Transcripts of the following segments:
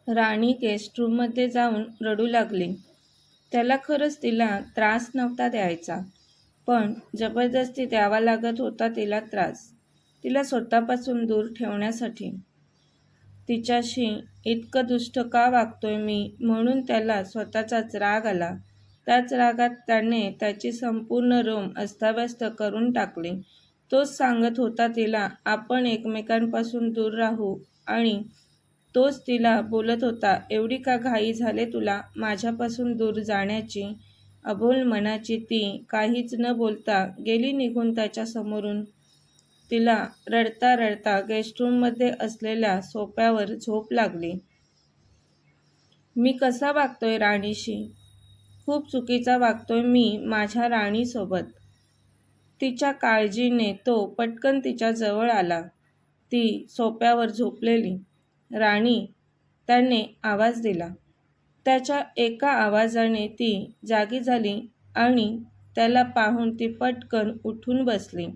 राणी guest रूममध्ये जाऊन रडू लागली. त्याला खरंच तिला त्रास नव्हता द्यायचा, पण जबरदस्ती द्यावा लागत होता तिला त्रास, तिला स्वतःपासून दूर ठेवण्यासाठी. तिच्याशी इतकं दुष्ट का वागतोय मी म्हणून त्याला स्वतःचाच राग आला. त्याच रागात त्याने त्याची संपूर्ण रोम अस्ताव्यस्त करून टाकली. तोच सांगत होता तिला आपण एकमेकांपासून दूर राहू आणि तोच तिला बोलत होता, एवढी का घाई झाले तुला माझ्यापासून दूर जाण्याची. अबोल मनाची ती काहीच न बोलता गेली निघून त्याच्या समोरून. तिला रडता रडता गेस्टरूममध्ये असलेल्या सोफ्यावर झोप लागली. मी कसा वागतोय राणीशी, खूप चुकीचा वागतोय मी माझ्या राणीसोबत. तिच्या काळजीने तो पटकन तिच्या जवळ आला. ती सोफ्यावर झोपलेली. राणी, त्याने आवाज दिला. त्याच्या एका आवाजाने ती जागी झाली आणि त्याला पाहून ती पटकन उठून बसली.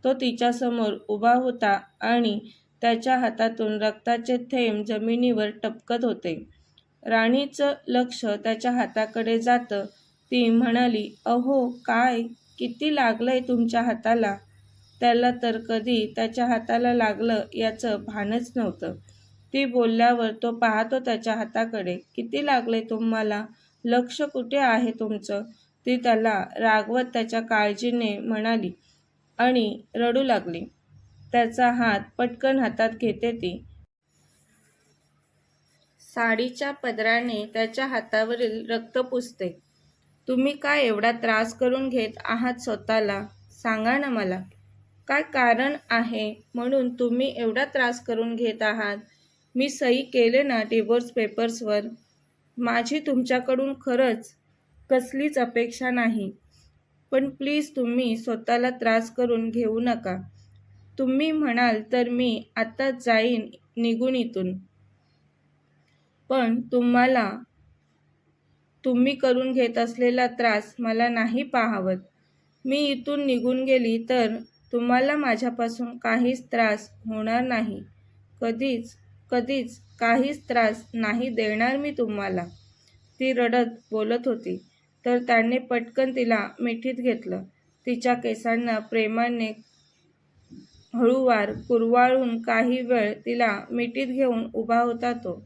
तो तिच्यासमोर उभा होता आणि त्याच्या हातातून रक्ताचे थेंब जमिनीवर टपकत होते. राणीचं लक्ष त्याच्या हाताकडे जातं. ती म्हणाली, अहो काय, किती लागलंय तुमच्या हाताला. त्याला तर कधी त्याच्या हाताला लागलं याचं भानच नव्हतं. ती बोलल्यावर तो पाहतो त्याच्या हाताकडे. किती लागलंय तुम्हाला, लक्ष कुठे आहे तुमचं. ती त्याला रागवत त्याच्या काळजीने म्हणाली आणि रडू लागली. त्याचा हात पटकन हातात घेते ती. साडीच्या पदराने त्याच्या हातावरील रक्त पुसते. तुम्ही काय एवढा त्रास करून घेत आहात स्वतःला, सांगा ना मला. काय कारण आहे म्हणून तुम्ही एवढा त्रास करून घेत आहात. मी सही केले ना डिवोर्स पेपर्सवर. माझी तुमच्याकडून खरंच कसलीच अपेक्षा नाही, पण प्लीज तुम्ही स्वतःला त्रास करून घेऊ नका. तुम्ही म्हणाल तर मी आत्ताच जाईन निघून इथून, पण तुम्ही करून घेत असलेला त्रास मला नाही पाहावत. मी इथून निघून गेली तर तुम्हाला माझ्यापासून काहीच त्रास होणार नाही. कधीच काहीच त्रास नाही देणार मी तुम्हाला. ती रडत बोलत होती तर त्याने पटकन तिला मिठीत घेतलं. तिच्या केसांना प्रेमाने हळूवार कुरवाळून काही वेळ तिला मिठीत घेऊन उभा होता तो.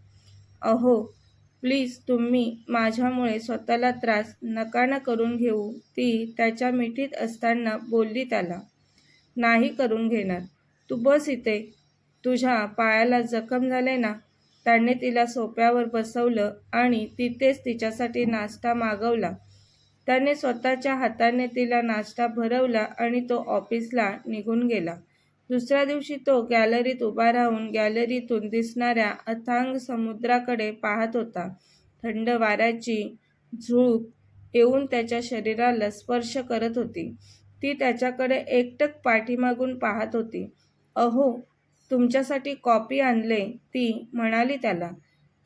अहो प्लीज तुम्ही माझ्यामुळे स्वतःला त्रास नका ना करून घेऊ, ती त्याच्या मिठीत असताना बोलली त्याला. नाही करून घेणार. तू बस इथे. तुझ्या पायाला जखम झाले ना. त्याने तिला सोफ्यावर बसवलं आणि तिथेच तिच्यासाठी नाश्ता मागवला. त्याने स्वतःच्या हाताने तिला नाश्ता भरवला आणि तो ऑफिसला निघून गेला. दुसऱ्या दिवशी तो गॅलरीत उभा राहून गॅलरीतून दिसणाऱ्या अथांग समुद्राकडे पाहत होता. थंड वाऱ्याची झुळूक येऊन त्याच्या शरीराला स्पर्श करत होती. ती त्याच्याकडे एकटक पाठीमागून पाहत होती. अहो, तुमच्यासाठी कॉफी आणले, ती म्हणाली त्याला.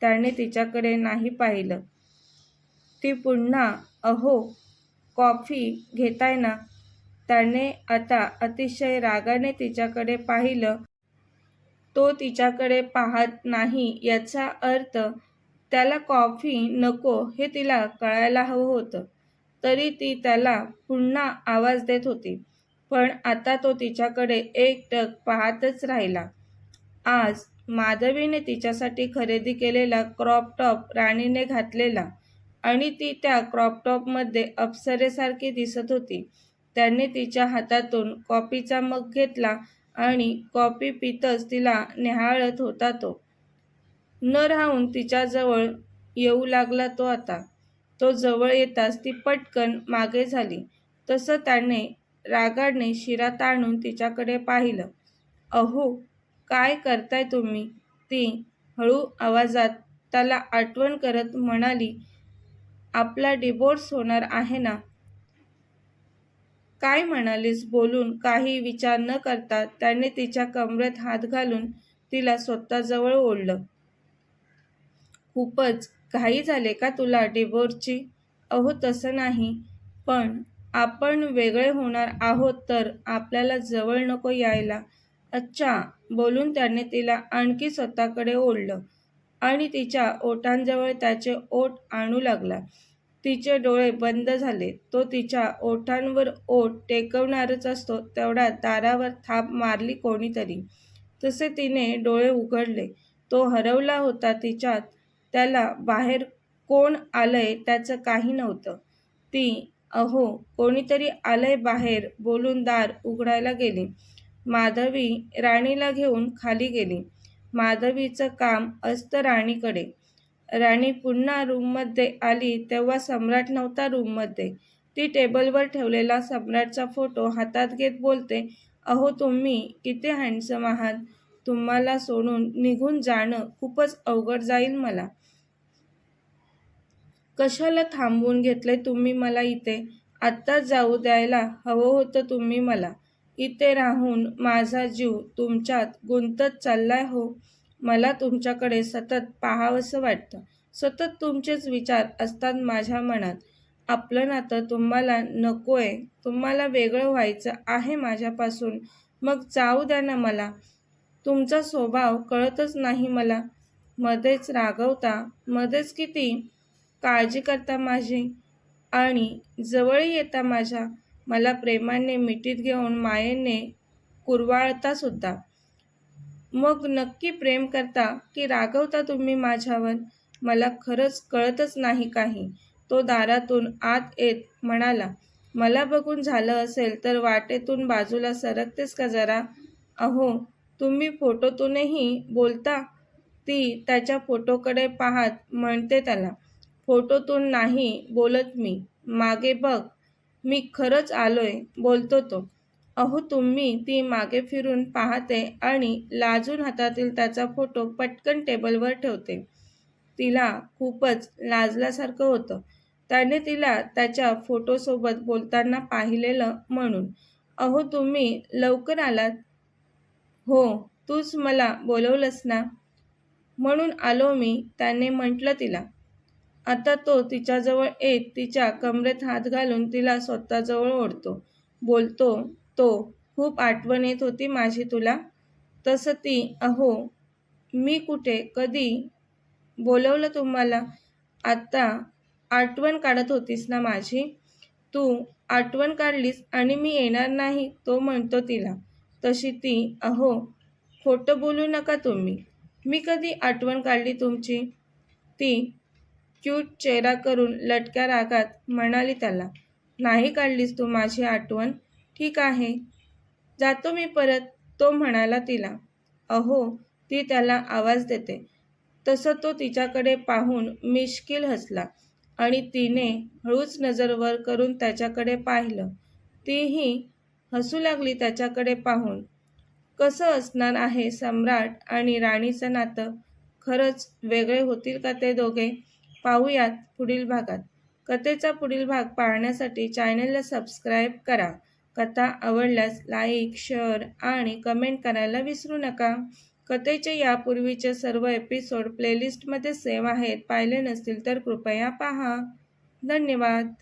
त्याने तिच्याकडे नाही पाहिलं. ती पुन्हा, अहो, कॉफी घेताय ना. त्याने आता अतिशय रागाने तिच्याकडे पाहिलं. तो तिच्याकडे पाहत नाही याचा अर्थ त्याला कॉफी नको हे तिला कळायला हवं होतं. तरी ती त्याला पुन्हा आवाज देत होती, पण आता तो तिच्याकडे एकटक पाहतच राहिला. आज माधवीने तिच्यासाठी खरेदी केलेला क्रॉप टॉप राणीने घातलेला आणि ती त्या क्रॉप टॉपमध्ये अप्सरेसारखी दिसत होती. त्याने तिच्या हातातून कॉफीचा मग घेतला आणि कॉफी पितच तिला न्याहाळत होता तो. न राहून तिच्याजवळ येऊ लागला तो आता. तो जवळ येताच ती पटकन मागे झाली. तसं त्याने रागाने शिरा ताणून तिच्याकडे पाहिलं. अहो, काय करताय तुम्ही, ती हळू आवाजात त्याला आठवण करत म्हणाली. आपला डिवोर्स होणार आहे ना. काय म्हणालीस बोलून काही विचार न करता त्याने तिच्या कमरेत हात घालून तिला स्वतःजवळ ओढलं. खूपच घाई झाले का तुला डिवोर्सची. अहो तसं नाही, पण आपण वेगळे होणार आहोत तर आपल्याला जवळ नको यायला. अच्छा, बोलून त्याने तिला आणखी स्वतःकडे ओढलं. आणि तिच्या ओठांजवळ त्याचे ओठ आणू लागला. तिचे डोळे बंद झाले. तो तिच्या ओठांवर ओठ टेकवणारच असतो तेवढ्यात दारावर थाप मारली कोणीतरी. तसे तिने डोळे उघडले. तो हरवला होता तिच्यात. त्याला बाहेर कोण आलंय त्याचं काही नव्हतं. ती "अहो, कोणीतरी आलंय बाहेर" बोलून दार उघडायला गेली. माधवी राणीला घेऊन खाली गेली. माधवीचं काम असतं राणीकडे. राणी पुन्हा रूममध्ये आली तेव्हा सम्राट नव्हता रूममध्ये. ती टेबलवर ठेवलेला सम्राटचा फोटो हातात घेत बोलते, "अहो, तुम्ही किती हँडसम आहात. तुम्हाला सोडून निघून जाणं खूपच अवघड जाईल मला. कशाला थांबवून घेतलंय तुम्ही मला इथे? आत्ताच जाऊ द्यायला हवं होतं तुम्ही मला. इथे राहून माझा जीव तुमच्यात गुंतत चाललाय हो. मला तुमच्याकडे सतत पाहावंसं वाटतं. सतत तुमचेच विचार असतात माझ्या मनात. आपलं नातं तुम्हाला नकोय. तुम्हाला वेगळं व्हायचं आहे माझ्यापासून. मग जाऊ द्या ना मला. तुमचा स्वभाव कळतच नाही मला. मध्येच रागवता, मध्येच किती काळजी करता माझी आणि जवळ येता माझ्या. मला प्रेमाने मिठीत घेऊन मायेने कुरवाळता सुद्धा. मग नक्की प्रेम करता की रागवता तुम्ही माझ्यावर? मला खरंच कळतच नाही काही." तो दारातून आत येत म्हणाला, "मला बघून झालं असेल तर वाटेतून बाजूला सरकतेस का जरा? अहो, तुम्ही फोटोतूनही बोलता." ती त्याच्या फोटोकडे पाहत म्हणते त्याला, "फोटोतून नाही बोलत मी. मागे बघ. मी खरंच आलोय," बोलतो तो. "अहो तुम्ही." ती मागे फिरून पाहते आणि लाजून हातातील त्याचा फोटो पटकन टेबलवर ठेवते. तिला खूपच लाजल्यासारखं होतं. त्याने तिला त्याच्या फोटोसोबत बोलताना पाहिलेलं म्हणून. "अहो तुम्ही लवकर आलात." "हो, तूच मला बोलवलंस ना, म्हणून आलो मी," त्याने म्हटलं तिला. आता तो तिच्याजवळ येत तिच्या कमरेत हात घालून तिला स्वतःजवळ ओढतो. बोलतो तो, "खूप आठवण येत होती माझी तुला." तसं ती, "अहो, मी कुठे, कधी बोलवलं तुम्हाला? आत्ता आठवण काढत होतीस ना माझी? तू आठवण काढलीस आणि मी येणार नाही," तो म्हणतो तिला. तशी ती, "अहो, खोटं बोलू नका तुम्ही. मी कधी आठवण काढली तुमची?" ती क्यूट चेहरा करून लटक्या रागात म्हणाली त्याला, "नाही काढलीस तू माझी आठवण. ठीक आहे, जातो मी परत," तो म्हणाला तिला. "अहो," ती त्याला आवाज देते. तसं तो तिच्याकडे पाहून मिश्किल हसला आणि तिने हळूच नजर वर करून त्याच्याकडे पाहिलं. तीही हसू लागली त्याच्याकडे पाहून. कसं असणार आहे सम्राट आणि राणीचं नातं? खरंच वेगळे होतील का ते दोघे? पाहूयात पुढील भागात. कथेचा पुढील भाग पाहण्यासाठी चॅनलला सबस्क्राईब करा. कथा आवडल्यास लाईक, शेअर आणि कमेंट करायला विसरू नका. कथेचे यापूर्वीचे सर्व एपिसोड प्लेलिस्टमध्ये सेव्ह आहेत. पाहिले नसतील तर कृपया पहा. धन्यवाद.